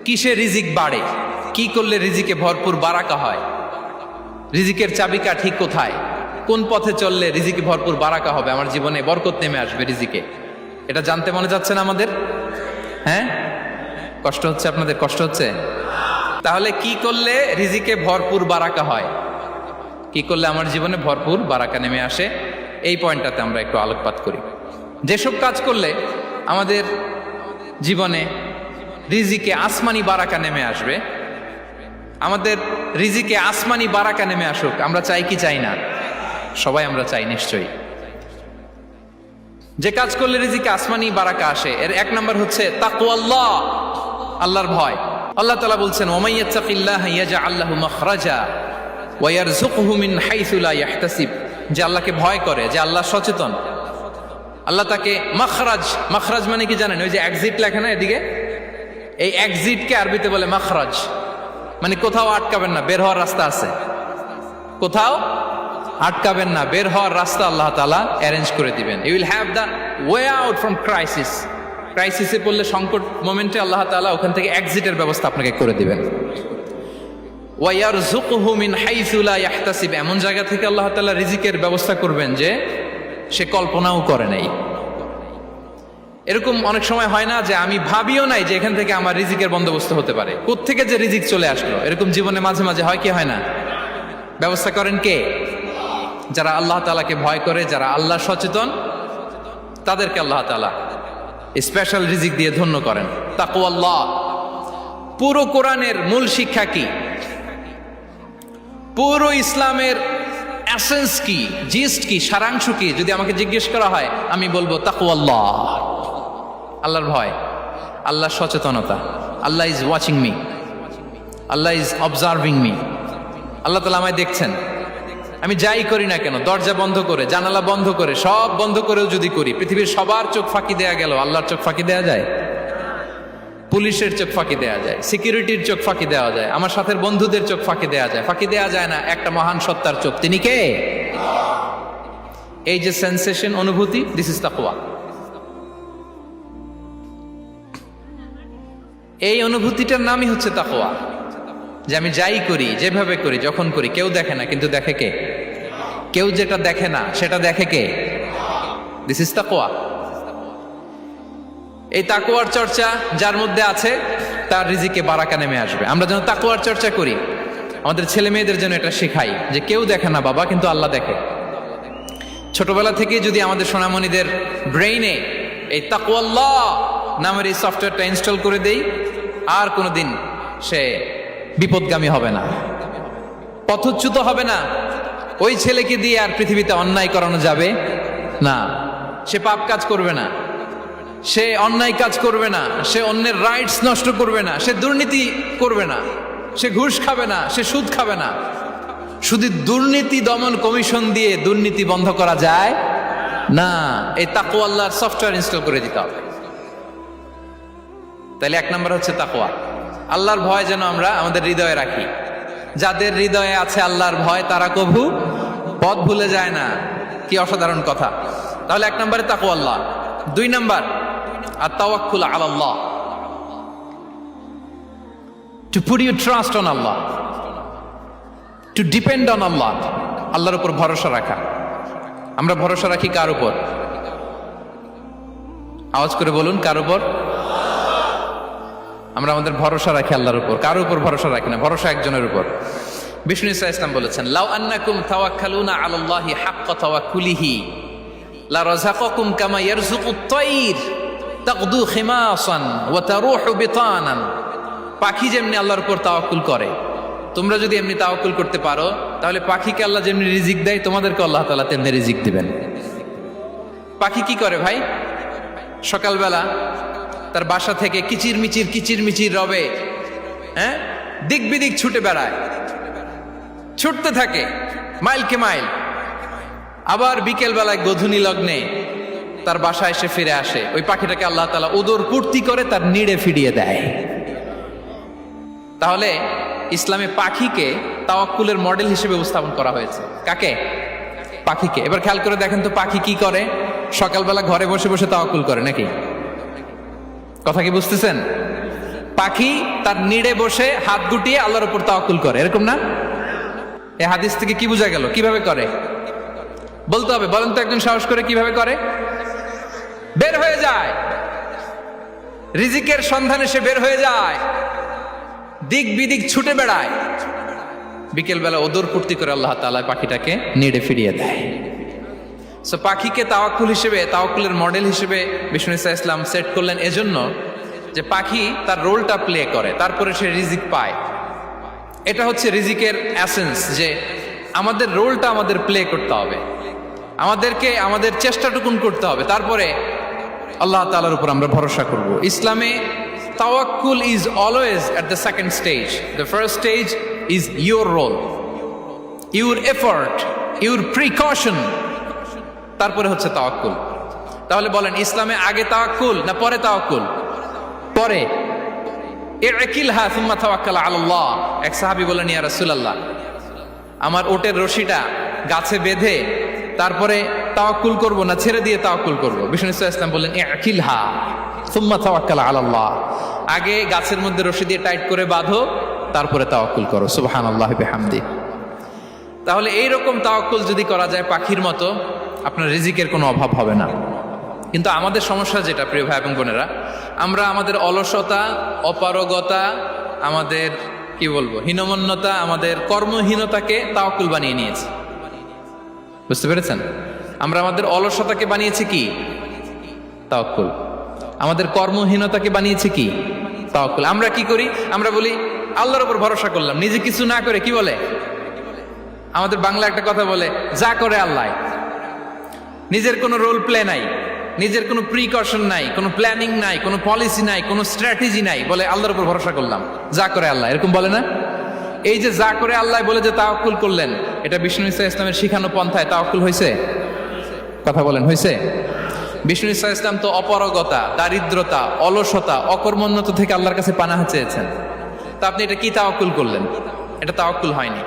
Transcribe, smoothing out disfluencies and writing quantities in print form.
কিসে রিজিক বাড়ে, কি করলে রিজিকে ভরপুর বারাকা হয়, রিজিকের চাবিকা ঠিক কোথায়, কোন পথে চললে রিজিকে ভরপুর বারাকা হবে, আমার জীবনে বরকত নেমে আসবে রিজিকে, এটা জানতে মনে যাচ্ছে না আমাদের? হ্যাঁ, কষ্ট হচ্ছে আপনাদের? কষ্ট হচ্ছে? তাহলে কি করলে রিজিকে ভরপুর বারাকা হয়, কি করলে আমার জীবনে ভরপুর বারাকা নেমে আসে, এই পয়েন্টটাতে আমরা একটু আলোকপাত করি। যেসব কাজ করলে আমাদের জীবনে রিজিকে আসমানি বারাকা নেমে আসবে, আমাদের রিজিকে আসমানি বারাকা নেমে আসুক, আমরা চাই কি চাই না? সবাই আমরা চাই নিশ্চয়ই। যে কাজ করলে রিজিকে আসমানি বারাকা আসে, এর এক নম্বর হচ্ছে তাকওয়াল্লাহ, আল্লাহর ভয়। আল্লাহ তাআলা বলছেন, ওয়া মাইয়াত্তাকিল্লাহা ইয়াজআল লাহু মাখরাজা ওয়া ইয়ারযুকহু মিন হাইসু লা ইয়াহতাসিব। যে আল্লাহকে ভয় করে, যে আল্লাহ সচেতন, আল্লাহ তাকে মাখরাজ, মাখরাজ মানে কি জানেন? ওই যে এক্সিট লেখা না এদিকে, এই এক্সিটকে আরবিতে বলে মাখরাজ, মানে কোথাও আটকাবেন না, বের হওয়ার রাস্তা আছে, কোথাও আটকাবেন না, বের হওয়ার রাস্তা আল্লাহ তাআলা অ্যারেঞ্জ করে দিবেন। You will have the way out from crisis. ক্রাইসিসে পড়লে, সংকট মোমেন্টে আল্লাহ তাআলা ওখান থেকে এক্সিটের ব্যবস্থা আপনাকে করে দিবেন। ওয়া ইয়ারযুকহু মিন হাইসু লা ইয়াহতাসিব, এমন জায়গা থেকে আল্লাহ তাআলা রিজিকের ব্যবস্থা করবেন যে সে কল্পনাও করে নাই। এরকম অনেক সময় হয় না যে আমি ভাবিও নাই যে এখান থেকে আমার রিজিকের বন্দোবস্ত হতে পারে, কোত্থেকে যে রিজিক চলে আসলো, এরকম জীবনে মাঝে মাঝে হয় কি হয় না? ব্যবস্থা করেন কে? যারা আল্লাহ তাআলাকে ভয় করে, যারা আল্লাহ সচেতন, তাদেরকে আল্লাহ তাআলা স্পেশাল রিজিক দিয়ে ধন্য করেন। তাকওয়াল্লাহ। পুরো কোরআনের মূল শিক্ষা কি? পুরো ইসলামের এসেন্স কি, জিস্ট কি, সারাংশ কি যদি আমাকে জিজ্ঞেস করা হয়, আমি বলবো তাকওয়াল্লাহ, আল্লাহর ভয়, আল্লাহর সচেতনতা। Allah is watching me, Allah is observing me. Allah তাআলা আমায় দেখছেন, আমি যাই করি না কেন, দরজা বন্ধ করে, জানালা বন্ধ করে, সব বন্ধ করেও যদি করি, পৃথিবীর সবার চোখ ফাঁকি দেয়া গেল, আল্লাহর চোখ ফাঁকি দেয়া যায়? পুলিশের চোখ ফাঁকি দেয়া যায়, সিকিউরিটির চোখ ফাঁকি দেওয়া যায়, আমার সাথে বন্ধুদের চোখ ফাঁকি দেয়া যায়, ফাঁকি দেয়া যায় না একটা মহান সত্তার চোখ। তিনি কে? এই যে সেন্সেশন, অনুভূতি, দিস ইজ তাকওয়া। এই অনুভূতিটার নামই হচ্ছে তাকওয়া, যে আমি যাই করি, যেভাবে করি, যখন করি, কেউ দেখে না, কিন্তু দেখে কে? কেউ যেটা দেখে না সেটা দেখে কে? দিস ইজ তাকওয়া। এই তাকওয়ার চর্চা যার মধ্যে আছে, তার রিজিকে বারাকা নেমে আসবে। আমরা যেন তাকওয়ার চর্চা করি, আমাদের ছেলে মেয়েদের জন্য এটা শেখাই যে কেউ দেখে না বাবা, কিন্তু আল্লাহ দেখে। ছোটবেলা থেকে যদি আমাদের সোনামণিদের ব্রেইনে এই তাকওয়াল্লাহ নামের এই সফটওয়্যারটা ইনস্টল করে দেই, আর কোনোদিন সে বিপদগামী হবে না, পথচ্যুত হবে না। ওই ছেলেকে দিয়ে আর পৃথিবীতে অন্যায় করানো যাবে না, সে পাপ কাজ করবে না, সে অন্যায় কাজ করবে না, সে অন্যের রাইটস নষ্ট করবে না, সে দুর্নীতি করবে না, সে ঘুষ খাবে না, সে সুদ খাবে না। শুধু দুর্নীতি দমন কমিশন দিয়ে দুর্নীতি বন্ধ করা যায় না, এই তাকওয়া আল্লাহর সফটওয়্যার ইনস্টল করে দিতে হবে। তাহলে এক নম্বর হচ্ছে তাকওয়া। আল্লাহর ভয় যেন আমরা আমাদের হৃদয়ে রাখি। যাদের হৃদয়ে আছে আল্লাহর ভয়, তারা কভু পথ ভুলে যায় না। কি অসাধারণ কথা! তাহলে এক নম্বরে তাকওয়া আল্লাহ। দুই নম্বর আত-তাওয়াক্কুল আলাল্লাহ, to put your trust on Allah, to depend on Allah. আল্লাহর উপর ভরসা রাখা। আমরা ভরসা রাখি কার উপর? আওয়াজ করে বলুন, কার উপর? আমরা আমাদের ভরসা রাখি আল্লাহর উপর, কার উপর ভরসা রাখি না, ভরসা একজনের উপর। বিষ্ণু ইসা ইসলাম বলেছেন, লাউ আন্নাকুম তাওয়াক্কালুনা আলাল্লাহি হাক্কা তাওয়াক্কুলিহি লা রাযাকাকুম কামা ইয়ারযুকুত তায়র তাগদু খিমাসান ওয়া তারুহু বিতানান। পাখি যেমনি আল্লাহর উপর তাওয়াক্কুল করে, তোমরা যদি এমনি তাওয়াক্কুল করতে পারো, তাহলে পাখিকে আল্লাহ যেমনি রিজিক দেয়, তোমাদেরকে আল্লাহ তাআলা তেমনি রিজিক দিবেন। পাখি কি করে ভাই? সকালবেলা তার বাসা থেকে কিচির মিচির রবে, হ্যাঁ, দিক বিদিক ছুটে বেড়ায়, ছুটতে থাকে মাইলকে মাইল। আবার বিকেল বেলায় গধূলি লগ্নে তার বাসায় এসে ফিরে আসে। ওই পাখিটাকে আল্লাহ তাআলা উদর পূর্তি করে তার নিড়ে ফিরিয়ে দেয়। তাহলে ইসলামে পাখিকে তাওয়াক্কুলের মডেল হিসেবে উপস্থাপন করা হয়েছে। কাকে? পাখিকে। এবার খেয়াল করে দেখেন তো, পাখি কি করে? সকালবেলা ঘরে বসে বসে তাওয়াক্কুল করে নাকি? কথা কি বুঝতেছেন? পাখি তার নিড়ে বসে হাত গুটিয়ে আল্লাহর উপর তাওয়াক্কুল করে, এরকম না? এই হাদিস থেকে কি বোঝা গেল? কিভাবে করে বলতে হবে, বলেন তো একজন সাহস করে কিভাবে করে? বের হয়ে যায়, রিজিকের সন্ধানে সে বের হয়ে যায়, দিক বিদিক ছুটে বেড়ায়, বিকেল বেলা ওদর ফুর্তি করে আল্লাহ তাআলা পাখিটাকে নিড়ে ফিরিয়ে দেয়। সো পাখিকে তাওয়াক্কুল হিসেবে, তাওয়াক্কুলের মডেল হিসেবে বিষ্ণু ঈসা ইসলাম সেট করলেন এজন্য যে পাখি তার রোলটা প্লে করে, তারপরে সে রিজিক পায়। এটা হচ্ছে রিজিকের এসেন্স, যে আমাদের রোলটা আমাদের প্লে করতে হবে, আমাদেরকে আমাদের চেষ্টাটুকুন করতে হবে, তারপরে আল্লাহ তাআলার উপর আমরা ভরসা করব। ইসলামে তাওয়াক্কুল is always at the second stage. The first stage is your role, your effort, your precaution, তারপরে হচ্ছে তাওয়াক্কুল। তাহলে বলেন, ইসলামে আগে তাওয়াক্কুল না পরে তাওয়াক্কুল? পরে। ইকিলহা সুম্মা তাওয়াক্কাল আলাল্লাহ। এক সাহাবী বলেন, ইয়া রাসূলুল্লাহ, আমার ওটের রশিটা গাছে বেঁধে তারপরে তাওয়াক্কুল করব না ছেড়ে দিয়ে তাওয়াক্কুল করব? বিষ্ণু ইসলাম বললেন, ইকিলহা সুম্মা তাওয়াক্কাল আলাল্লাহ। আগে গাছের মধ্যে রশি দিয়ে টাইট করে বাঁধো, তারপরে তাওয়াক্কুল করো। সুবহানাল্লাহি বিহামদি। তাহলে এইরকম তাওয়াক্কুল যদি করা যায় পাখির মতো, আপনার রিজিকের কোনো অভাব হবে না। কিন্তু আমাদের সমস্যা যেটা, প্রিয় ভাই এবং বোনেরা, আমরা আমাদের অলসতা, অপারগতা, আমাদের কি বলবো হীনমন্যতা, আমাদের কর্মহীনতাকে তাওয়াক্কুল বানিয়ে নিয়েছি। বুঝতে পেরেছেন? আমরা আমাদের অলসতাকে বানিয়েছি কি? তাওয়াক্কুল। আমাদের কর্মহীনতাকে বানিয়েছি কি? তাওয়াক্কুল। আমরা কি করি? আমরা বলি আল্লাহর উপর ভরসা করলাম, নিজে কিছু না করে। কি বলে আমাদের বাংলা একটা কথা বলে, যা করে আল্লাহ। নিজের কোনো রোল প্লে নাই, নিজের কোনো প্রিকশন নাই, কোনো প্ল্যানিং নাই, কোনো পলিসি নাই, কোনো স্ট্র্যাটেজি নাই, বলে আল্লাহর উপর ভরসা করলাম, যা করে আল্লাহ। এরকম বলে না? এই যে যা করে আল্লাহ বলে যে তাওয়াক্কুল করলেন, এটা বিষ্ণু ঈসা ইসলামের শিখানো পন্থায় তাওয়াক্কুল হয়েছে? কথা বলেন, হয়েছে? বিষ্ণু ঈসা ইসলাম তো অপারগতা, দারিদ্রতা, অলসতা, অকর্মণ্যতা থেকে আল্লাহর কাছে পানাহ চেয়েছেন। তা আপনি এটা কি তাওয়াক্কুল করলেন? এটা তাওয়াক্কুল হয়নি।